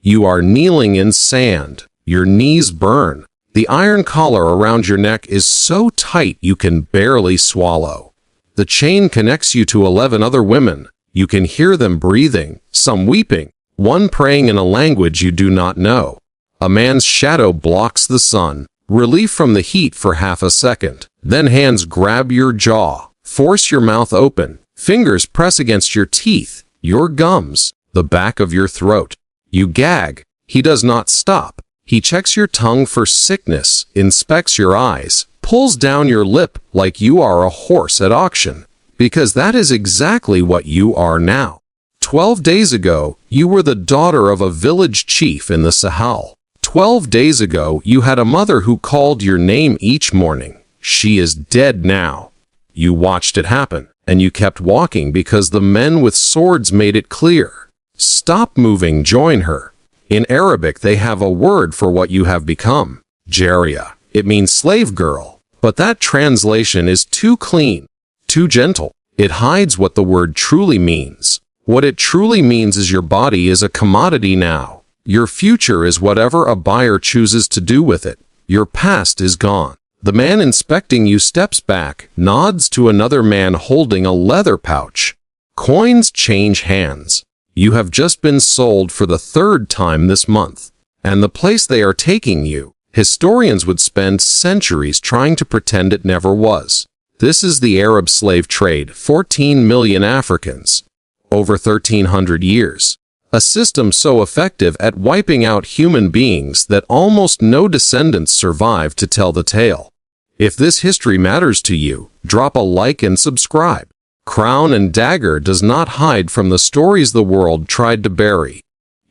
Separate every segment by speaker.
Speaker 1: You are kneeling in sand. Your knees burn. The iron collar around your neck is so tight you can barely swallow. The chain connects you to 11 other women. You can hear them breathing, some weeping, one praying in a language you do not know. A man's shadow blocks the sun. Relief from the heat for half a second. Then hands grab your jaw, force your mouth open. Fingers press against your teeth, your gums, the back of your throat. You gag. He does not stop. He checks your tongue for sickness, inspects your eyes, pulls down your lip like you are a horse at auction, because that is exactly what you are now. 12 days ago, you were the daughter of a village chief in the Sahel. 12 days ago, you had a mother who called your name each morning. She is dead now. You watched it happen, and you kept walking because the men with swords made it clear. Stop moving, join her. In Arabic, they have a word for what you have become. Jaria. It means slave girl. But that translation is too clean, too gentle. It hides what the word truly means. What it truly means is your body is a commodity now. Your future is whatever a buyer chooses to do with it. Your past is gone. The man inspecting you steps back, nods to another man holding a leather pouch. Coins change hands. You have just been sold for the 3rd time this month. And the place they are taking you, historians would spend centuries trying to pretend it never was. This is the Arab slave trade, 14 million Africans. Over 1,300 years. A system so effective at wiping out human beings that almost no descendants survive to tell the tale. If this history matters to you, drop a like and subscribe. Crown and Dagger does not hide from the stories the world tried to bury.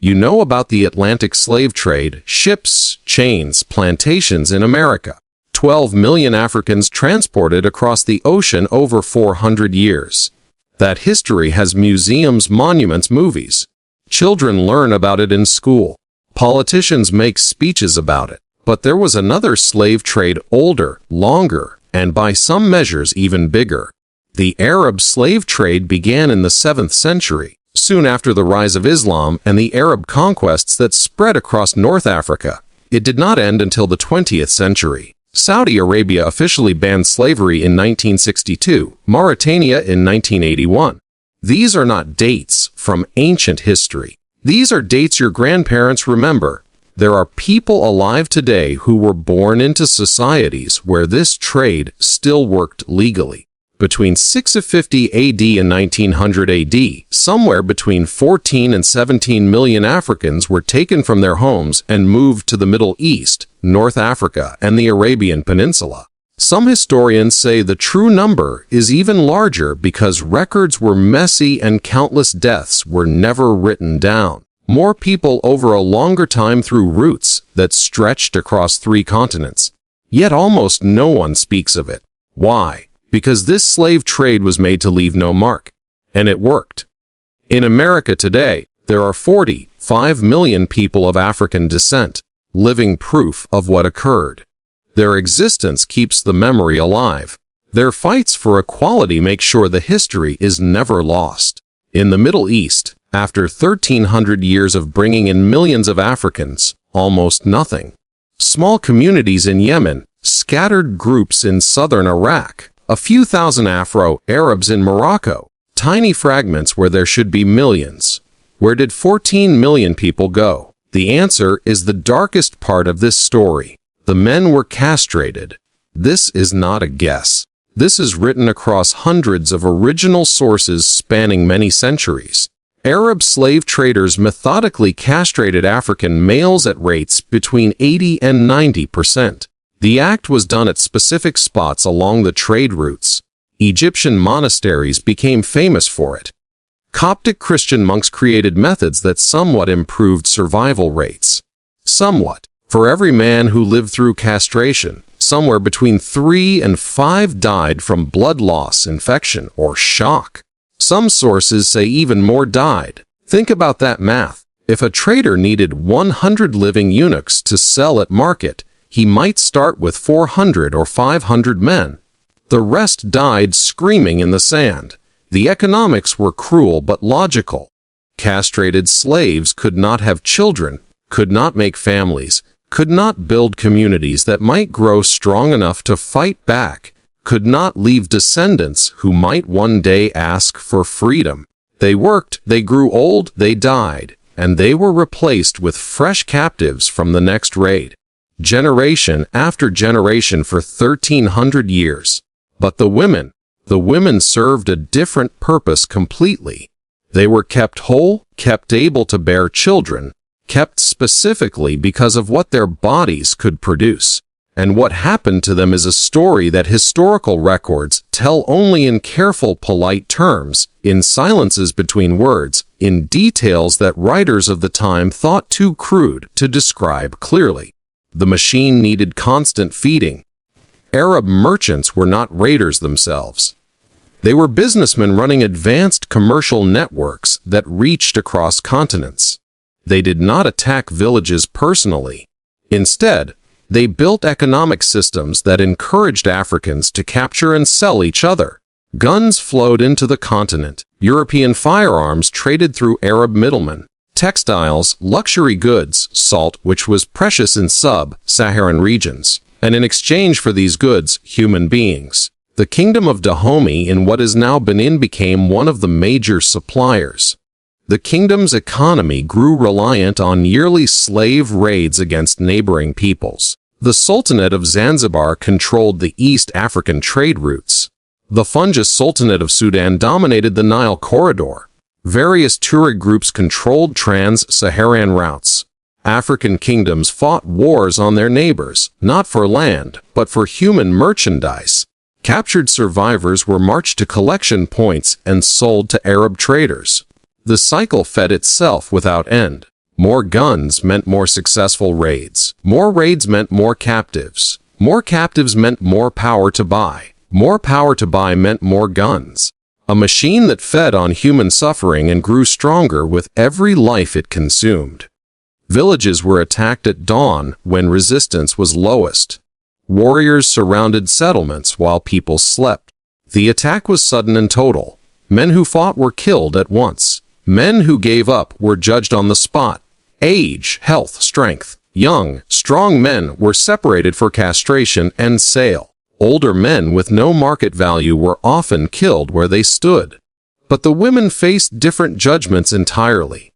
Speaker 1: You know about the Atlantic slave trade, ships, chains, plantations in America. 12 million Africans transported across the ocean over 400 years. That history has museums, monuments, movies. Children learn about it in school. Politicians make speeches about it. But there was another slave trade older, longer, and by some measures even bigger. The Arab slave trade began in the 7th century, soon after the rise of Islam and the Arab conquests that spread across North Africa. It did not end until the 20th century. Saudi Arabia officially banned slavery in 1962, Mauritania in 1981. These are not dates from ancient history. These are dates your grandparents remember. There are people alive today who were born into societies where this trade still worked legally. Between 650 AD and 1900 AD, somewhere between 14 and 17 million Africans were taken from their homes and moved to the Middle East, North Africa, and the Arabian Peninsula. Some historians say the true number is even larger because records were messy and countless deaths were never written down. More people over a longer time through routes that stretched across 3 continents. Yet almost no one speaks of it. Why? Because this slave trade was made to leave no mark. And it worked. In America today, there are 45 million people of African descent, living proof of what occurred. Their existence keeps the memory alive. Their fights for equality make sure the history is never lost. In the Middle East, after 1,300 years of bringing in millions of Africans, almost nothing. Small communities in Yemen, scattered groups in southern Iraq, a few thousand Afro-Arabs in Morocco, tiny fragments where there should be millions. Where did 14 million people go? The answer is the darkest part of this story. The men were castrated. This is not a guess. This is written across hundreds of original sources spanning many centuries. Arab slave traders methodically castrated African males at rates between 80 and 90%. The act was done at specific spots along the trade routes. Egyptian monasteries became famous for it. Coptic Christian monks created methods that somewhat improved survival rates. Somewhat. For every man who lived through castration, somewhere between 3 and 5 died from blood loss, infection, or shock. Some sources say even more died. Think about that math. If a trader needed 100 living eunuchs to sell at market, he might start with 400 or 500 men. The rest died screaming in the sand. The economics were cruel but logical. Castrated slaves could not have children, could not make families, could not build communities that might grow strong enough to fight back, could not leave descendants who might one day ask for freedom. They worked, they grew old, they died, and they were replaced with fresh captives from the next raid. Generation after generation for 1,300 years. But the women served a different purpose completely. They were kept whole, kept able to bear children, kept specifically because of what their bodies could produce. And what happened to them is a story that historical records tell only in careful, polite terms, in silences between words, in details that writers of the time thought too crude to describe clearly. The machine needed constant feeding. Arab merchants were not raiders themselves. They were businessmen running advanced commercial networks that reached across continents. They did not attack villages personally. Instead, they built economic systems that encouraged Africans to capture and sell each other. Guns flowed into the continent. European firearms traded through Arab middlemen. Textiles, luxury goods, salt, which was precious in sub-Saharan regions. And in exchange for these goods, human beings. The kingdom of Dahomey in what is now Benin became one of the major suppliers. The kingdom's economy grew reliant on yearly slave raids against neighboring peoples. The Sultanate of Zanzibar controlled the East African trade routes. The Fungus Sultanate of Sudan dominated the Nile corridor. Various Tuareg groups controlled trans-Saharan routes. African kingdoms fought wars on their neighbors, not for land, but for human merchandise. Captured survivors were marched to collection points and sold to Arab traders. The cycle fed itself without end. More guns meant more successful raids. More raids meant more captives. More captives meant more power to buy. More power to buy meant more guns. A machine that fed on human suffering and grew stronger with every life it consumed. Villages were attacked at dawn when resistance was lowest. Warriors surrounded settlements while people slept. The attack was sudden and total. Men who fought were killed at once. Men who gave up were judged on the spot. Age, health, strength. Young, strong men were separated for castration and sale. Older men with no market value were often killed where they stood. But the women faced different judgments entirely.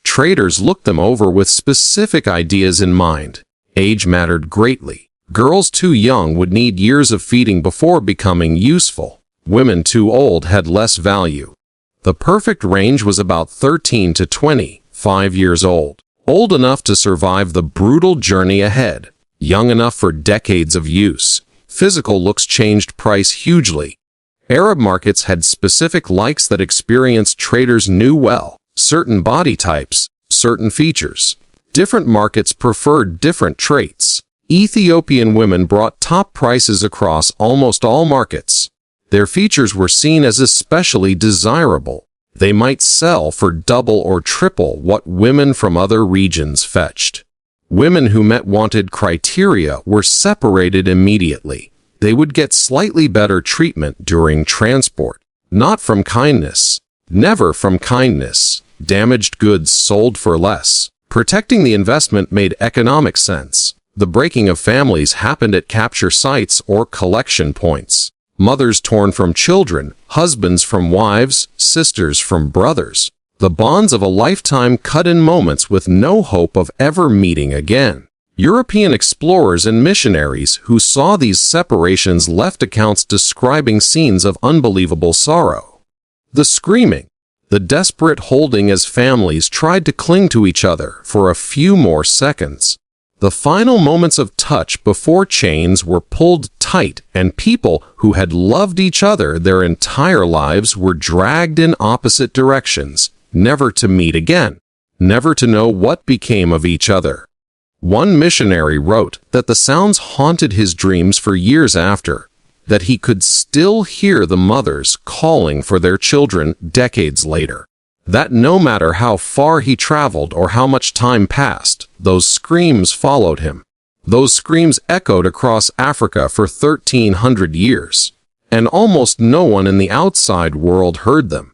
Speaker 1: Traders looked them over with specific ideas in mind. Age mattered greatly. Girls too young would need years of feeding before becoming useful. Women too old had less value. The perfect range was about 13 to 25 years old. Old enough to survive the brutal journey ahead. Young enough for decades of use. Physical looks changed price hugely. Arab markets had specific likes that experienced traders knew well. Certain body types, certain features. Different markets preferred different traits. Ethiopian women brought top prices across almost all markets. Their features were seen as especially desirable. They might sell for double or triple what women from other regions fetched. Women who met wanted criteria were separated immediately. They would get slightly better treatment during transport. Not from kindness. Never from kindness. Damaged goods sold for less. Protecting the investment made economic sense. The breaking of families happened at capture sites or collection points. Mothers torn from children, husbands from wives, sisters from brothers. The bonds of a lifetime cut in moments with no hope of ever meeting again. European explorers and missionaries who saw these separations left accounts describing scenes of unbelievable sorrow. The screaming, the desperate holding as families tried to cling to each other for a few more seconds. The final moments of touch before chains were pulled tight and people who had loved each other their entire lives were dragged in opposite directions, never to meet again, never to know what became of each other. One missionary wrote that the sounds haunted his dreams for years after, that he could still hear the mothers calling for their children decades later. That no matter how far he traveled or how much time passed, those screams followed him. Those screams echoed across Africa for 1,300 years, and almost no one in the outside world heard them.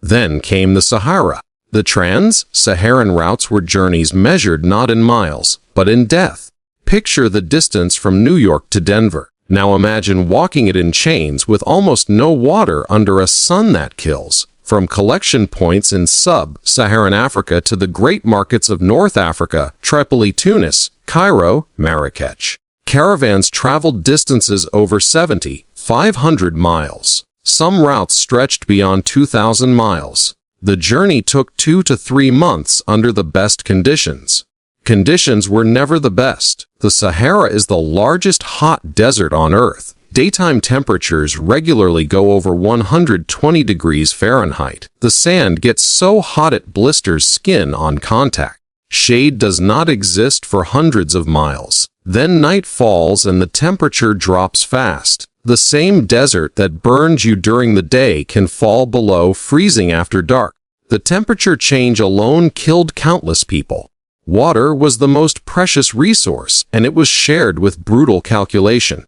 Speaker 1: Then came the Sahara. The trans-Saharan routes were journeys measured not in miles, but in death. Picture the distance from New York to Denver. Now imagine walking it in chains with almost no water under a sun that kills. From collection points in sub-Saharan Africa to the great markets of North Africa, Tripoli, Tunis, Cairo, Marrakech. Caravans traveled distances over 7,500 miles. Some routes stretched beyond 2,000 miles. The journey took 2 to 3 months under the best conditions. Conditions were never the best. The Sahara is the largest hot desert on Earth. Daytime temperatures regularly go over 120 degrees Fahrenheit. The sand gets so hot it blisters skin on contact. Shade does not exist for hundreds of miles. Then night falls and the temperature drops fast. The same desert that burns you during the day can fall below freezing after dark. The temperature change alone killed countless people. Water was the most precious resource, and it was shared with brutal calculation.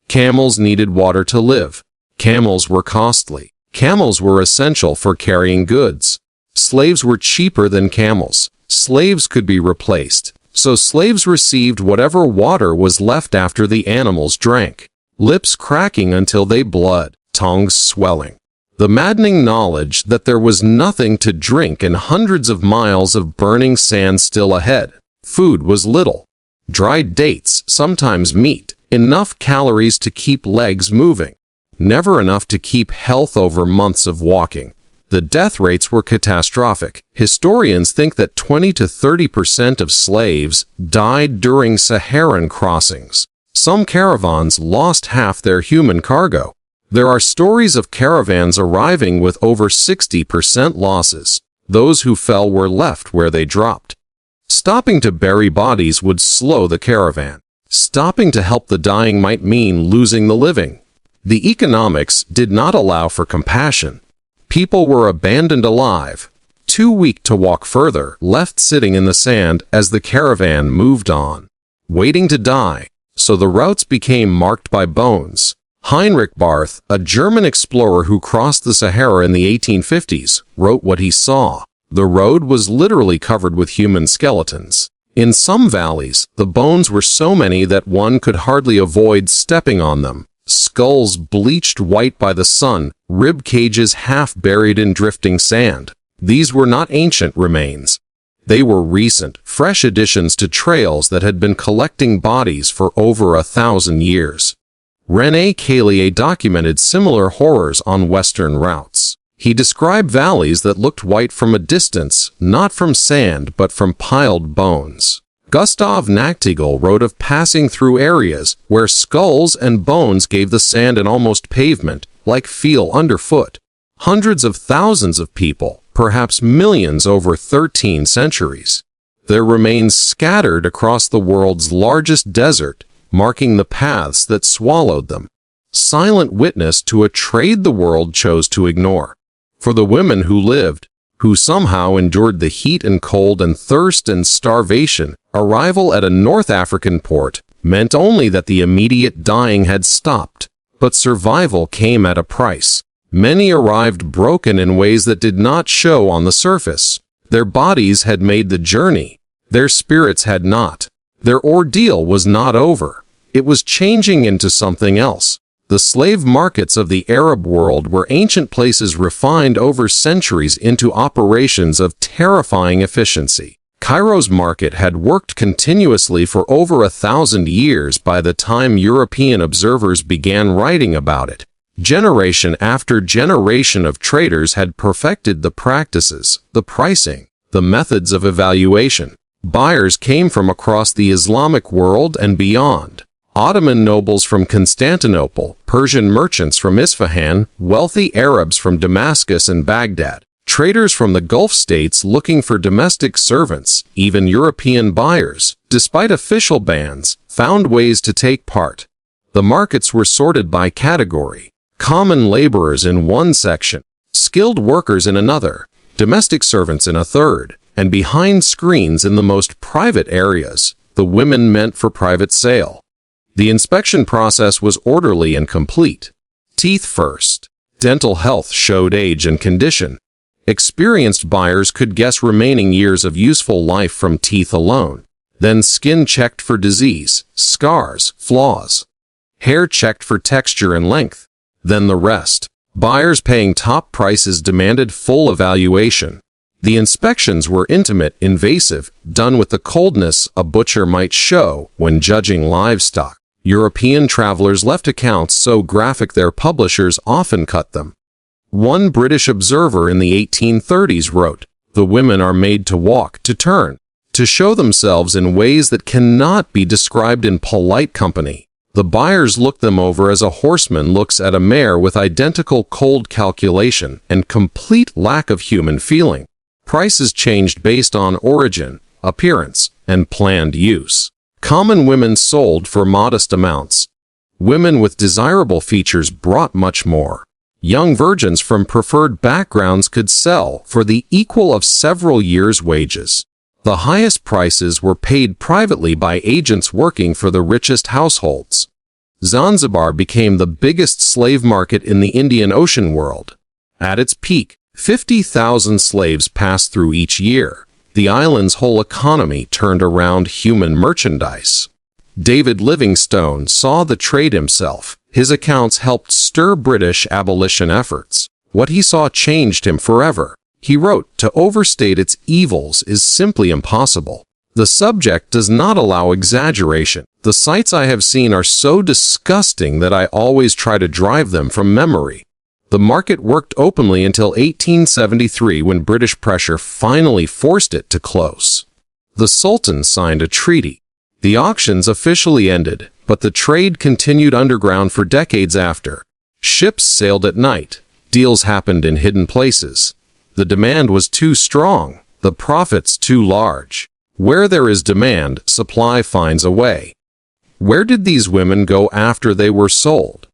Speaker 1: Camels needed water to live. Camels were costly. Camels were essential for carrying goods. Slaves were cheaper than camels. Slaves could be replaced, so slaves received whatever water was left after the animals drank. Lips cracking until they bled, tongues swelling. The maddening knowledge that there was nothing to drink and hundreds of miles of burning sand still ahead. Food was little. Dried dates, sometimes meat, enough calories to keep legs moving. Never enough to keep health over months of walking. The death rates were catastrophic. Historians think that 20 to 30% of slaves died during Saharan crossings. Some caravans lost half their human cargo. There are stories of caravans arriving with over 60% losses. Those who fell were left where they dropped. Stopping to bury bodies would slow the caravan. Stopping to help the dying might mean losing the living. The economics did not allow for compassion. People were abandoned alive, too weak to walk further, left sitting in the sand as the caravan moved on, waiting to die. So the routes became marked by bones. Heinrich Barth, a German explorer who crossed the Sahara in the 1850s, wrote what he saw. The road was literally covered with human skeletons. In some valleys, the bones were so many that one could hardly avoid stepping on them. Skulls bleached white by the sun, rib cages half buried in drifting sand. These were not ancient remains. They were recent, fresh additions to trails that had been collecting bodies for over 1,000 years. René Caillier documented similar horrors on Western routes. He described valleys that looked white from a distance, not from sand but from piled bones. Gustav Nachtigall wrote of passing through areas where skulls and bones gave the sand an almost pavement, like feel underfoot. Hundreds of thousands of people, perhaps millions over 13 centuries. Their remains scattered across the world's largest desert, marking the paths that swallowed them. Silent witness to a trade the world chose to ignore. For the women who lived, who somehow endured the heat and cold and thirst and starvation, arrival at a North African port meant only that the immediate dying had stopped. But survival came at a price. Many arrived broken in ways that did not show on the surface. Their bodies had made the journey. Their spirits had not. Their ordeal was not over. It was changing into something else. The slave markets of the Arab world were ancient places refined over centuries into operations of terrifying efficiency. Cairo's market had worked continuously for over 1,000 years by the time European observers began writing about it. Generation after generation of traders had perfected the practices, the pricing, the methods of evaluation. Buyers came from across the Islamic world and beyond. Ottoman nobles from Constantinople, Persian merchants from Isfahan, wealthy Arabs from Damascus and Baghdad, traders from the Gulf states looking for domestic servants, even European buyers, despite official bans, found ways to take part. The markets were sorted by category. Common laborers in one section, skilled workers in another, domestic servants in a third, and behind screens in the most private areas, the women meant for private sale. The inspection process was orderly and complete. Teeth first. Dental health showed age and condition. Experienced buyers could guess remaining years of useful life from teeth alone. Then skin checked for disease, scars, flaws. Hair checked for texture and length. Then the rest. Buyers paying top prices demanded full evaluation. The inspections were intimate, invasive, done with the coldness a butcher might show when judging livestock. European travelers left accounts so graphic their publishers often cut them. One British observer in the 1830s wrote, "The women are made to walk, to turn, to show themselves in ways that cannot be described in polite company. The buyers look them over as a horseman looks at a mare with identical cold calculation and complete lack of human feeling. Prices changed based on origin, appearance, and planned use. Common women sold for modest amounts. Women with desirable features brought much more. Young virgins from preferred backgrounds could sell for the equal of several years' wages. The highest prices were paid privately by agents working for the richest households. Zanzibar became the biggest slave market in the Indian Ocean world. At its peak, 50,000 slaves passed through each year. The island's whole economy turned around human merchandise. David Livingstone saw the trade himself. His accounts helped stir British abolition efforts. What he saw changed him forever. He wrote, "To overstate its evils is simply impossible. The subject does not allow exaggeration. The sights I have seen are so disgusting that I always try to drive them from memory." The market worked openly until 1873 when British pressure finally forced it to close. The Sultan signed a treaty. The auctions officially ended, but the trade continued underground for decades after. Ships sailed at night. Deals happened in hidden places. The demand was too strong, the profits too large. Where there is demand, supply finds a way. Where did these women go after they were sold?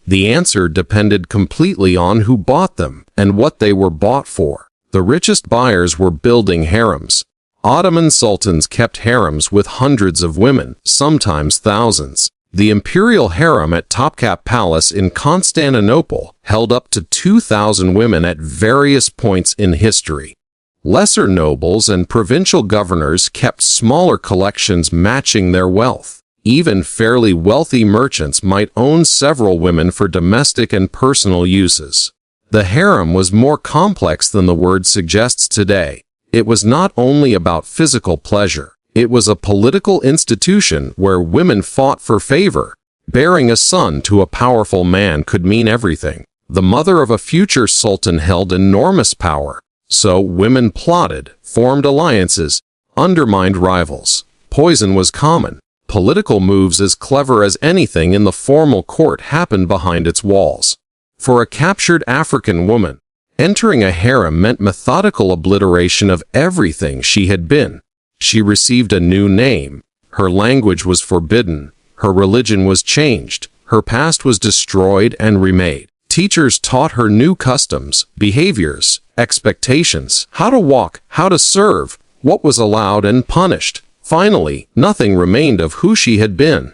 Speaker 1: The answer depended completely on who bought them and what they were bought for. The richest buyers were building harems. Ottoman sultans kept harems with hundreds of women, sometimes thousands. The imperial harem at Topkapı Palace in Constantinople held up to 2,000 women at various points in history. Lesser nobles and provincial governors kept smaller collections matching their wealth. Even fairly wealthy merchants might own several women for domestic and personal uses. The harem was more complex than the word suggests today. It was not only about physical pleasure. It was a political institution where women fought for favor. Bearing a son to a powerful man could mean everything. The mother of a future sultan held enormous power. So women plotted, formed alliances, undermined rivals. Poison was common. Political moves as clever as anything in the formal court happened behind its walls. For a captured African woman, entering a harem meant methodical obliteration of everything she had been. She received a new name. Her language was forbidden. Her religion was changed. Her past was destroyed and remade. Teachers taught her new customs, behaviors, expectations, how to walk, how to serve, what was allowed and punished. Finally, nothing remained of who she had been.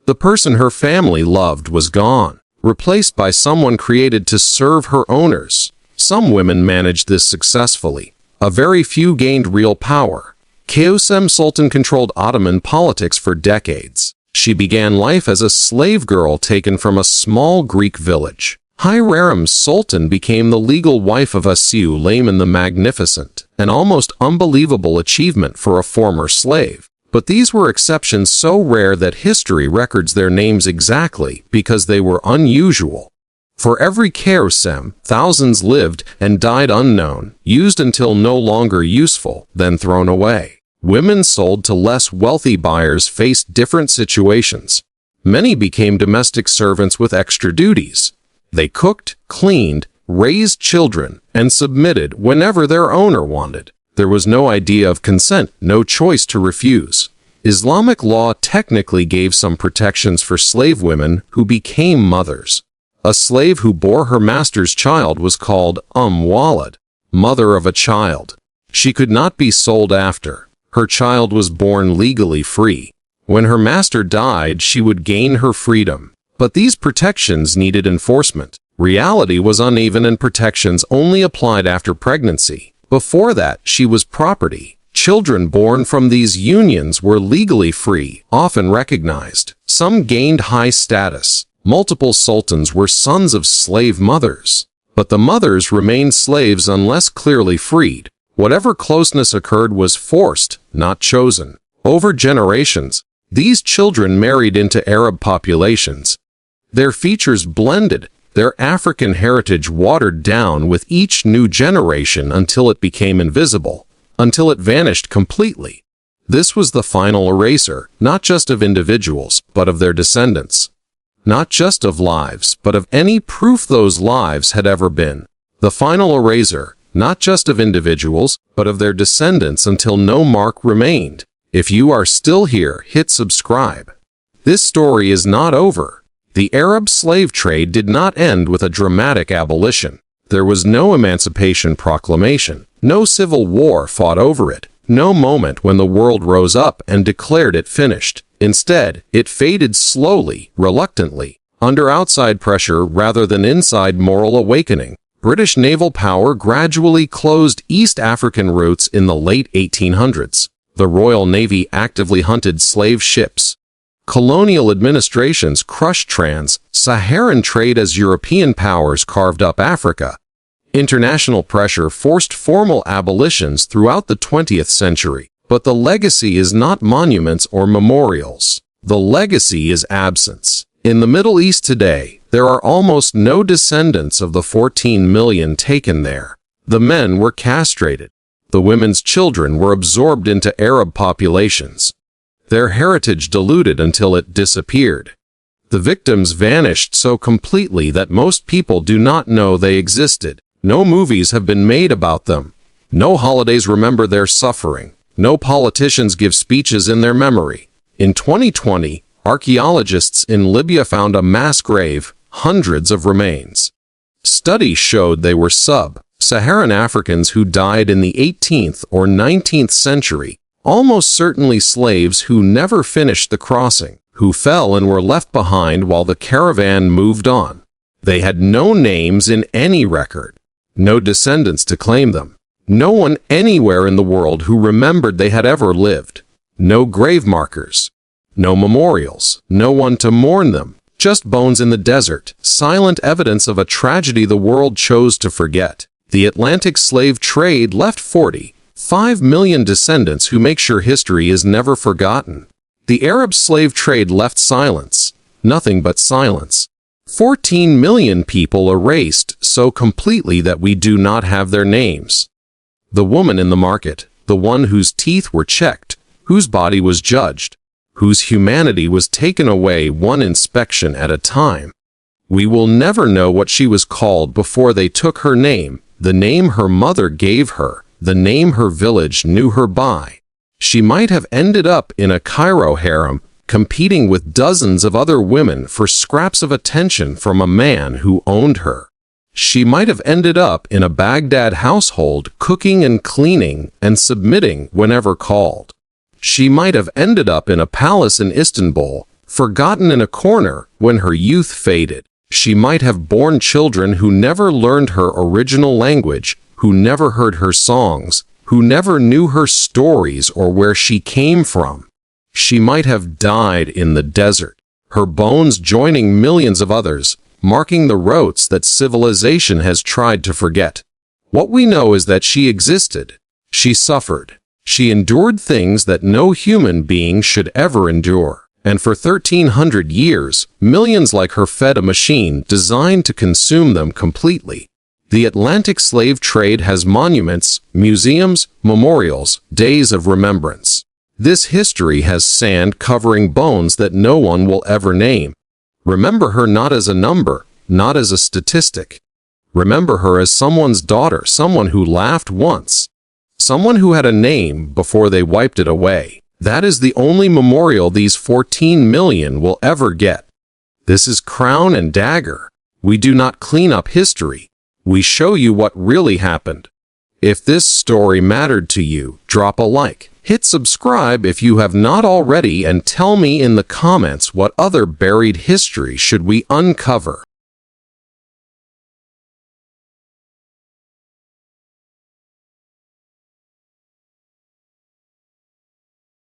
Speaker 1: The person her family loved was gone, replaced by someone created to serve her owners. Some women managed this successfully. A very few gained real power. Kayosem Sultan controlled Ottoman politics for decades. She began life as a slave girl taken from a small Greek village. Hürrem Sultan became the legal wife of Suleiman the Magnificent, an almost unbelievable achievement for a former slave. But these were exceptions so rare that history records their names exactly because they were unusual. For every Kayosem, thousands lived and died unknown, used until no longer useful, then thrown away. Women sold to less wealthy buyers faced different situations. Many became domestic servants with extra duties. They cooked, cleaned, raised children, and submitted whenever their owner wanted. There was no idea of consent, no choice to refuse. Islamic law technically gave some protections for slave women who became mothers. A slave who bore her master's child was called Walad, mother of a child. She could not be sold after. Her child was born legally free. When her master died, she would gain her freedom. But these protections needed enforcement. Reality was uneven and protections only applied after pregnancy. Before that, she was property. Children born from these unions were legally free, often recognized. Some gained high status. Multiple sultans were sons of slave mothers. But the mothers remained slaves unless clearly freed. Whatever closeness occurred was forced, not chosen. Over generations, these children married into Arab populations. Their features blended, their African heritage watered down with each new generation until it became invisible, until it vanished completely. This was the final eraser, not just of individuals, but of their descendants. Not just of lives, but of any proof those lives had ever been. The final eraser, not just of individuals, but of their descendants until no mark remained. If you are still here, hit subscribe. This story is not over. The Arab slave trade did not end with a dramatic abolition. There was no Emancipation Proclamation, no civil war fought over it, no moment when the world rose up and declared it finished. Instead, it faded slowly, reluctantly, under outside pressure rather than inside moral awakening. British naval power gradually closed East African routes in the late 1800s. The Royal Navy actively hunted slave ships. Colonial administrations crushed trans-Saharan trade as European powers carved up Africa. International pressure forced formal abolitions throughout the 20th century. But the legacy is not monuments or memorials. The legacy is absence. In the Middle East today, there are almost no descendants of the 14 million taken there. The men were castrated. The women's children were absorbed into Arab populations. Their heritage diluted until it disappeared. The victims vanished so completely that most people do not know they existed. No movies have been made about them. No holidays remember their suffering. No politicians give speeches in their memory. In 2020, archaeologists in Libya found a mass grave, hundreds of remains. Studies showed they were sub-Saharan Africans who died in the 18th or 19th century, almost certainly slaves who never finished the crossing, who fell and were left behind while the caravan moved on. They had no names in any record, no descendants to claim them. No one anywhere in the world who remembered they had ever lived. No grave markers. No memorials. No one to mourn them. Just bones in the desert. Silent evidence of a tragedy the world chose to forget. The Atlantic slave trade left 45 million descendants who make sure history is never forgotten. The Arab slave trade left silence. Nothing but silence. 14 million people erased so completely that we do not have their names. The woman in the market, the one whose teeth were checked, whose body was judged, whose humanity was taken away one inspection at a time. We will never know what she was called before they took her name, the name her mother gave her, the name her village knew her by. She might have ended up in a Cairo harem, competing with dozens of other women for scraps of attention from a man who owned her. She might have ended up in a Baghdad household cooking and cleaning and submitting whenever called. She might have ended up in a palace in Istanbul, forgotten in a corner when her youth faded. She might have borne children who never learned her original language, who never heard her songs, who never knew her stories or where she came from. She might have died in the desert, her bones joining millions of others, marking the routes that civilization has tried to forget. What we know is that she existed. She suffered. She endured things that no human being should ever endure. And for 1,300 years, millions like her fed a machine designed to consume them completely. The Atlantic slave trade has monuments, museums, memorials, days of remembrance. This history has sand covering bones that no one will ever name. Remember her not as a number, not as a statistic. Remember her as someone's daughter, someone who laughed once, someone who had a name before they wiped it away. That is the only memorial these 14 million will ever get. This is Crown and Dagger. We do not clean up history. We show you what really happened. If this story mattered to you, drop a like. Hit subscribe if you have not already and tell me in the comments what other buried history should we uncover.